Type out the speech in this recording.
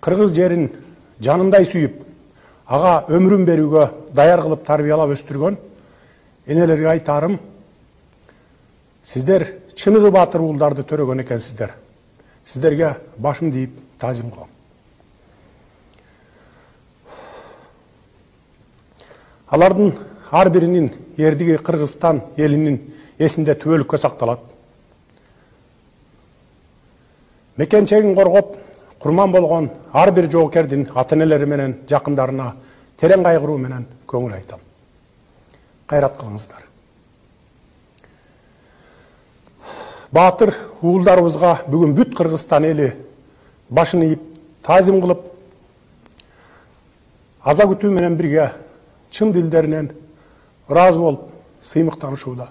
Кыргыз жерин жанындай сүйүп, ага өмүрүн берүүгө даяр кылып тарбиялап өстүргөн энелерге айтарым: сиздер чыныгы баатыр уулдарды төрөгөн экенсиздер. Сиздерге башымды ийип таазим кылам. Алардын ар биринин эрдиги Кыргызстан элинин эсинде түбөлүккө сакталат. Мекенчегин коргоп, курман болгон ар бир жоокердин ата-энелери менен жакындарына терең кайгыруу менен көңүл айтам. Кайрат кылыңыздар. Баатыр уулдарыбызга бүгүн бүт Кыргызстан эли башын ийип таазим кылып, аза күтүү менен бирге чын дилдеринен ыраазы болуп сыймыктанышууда.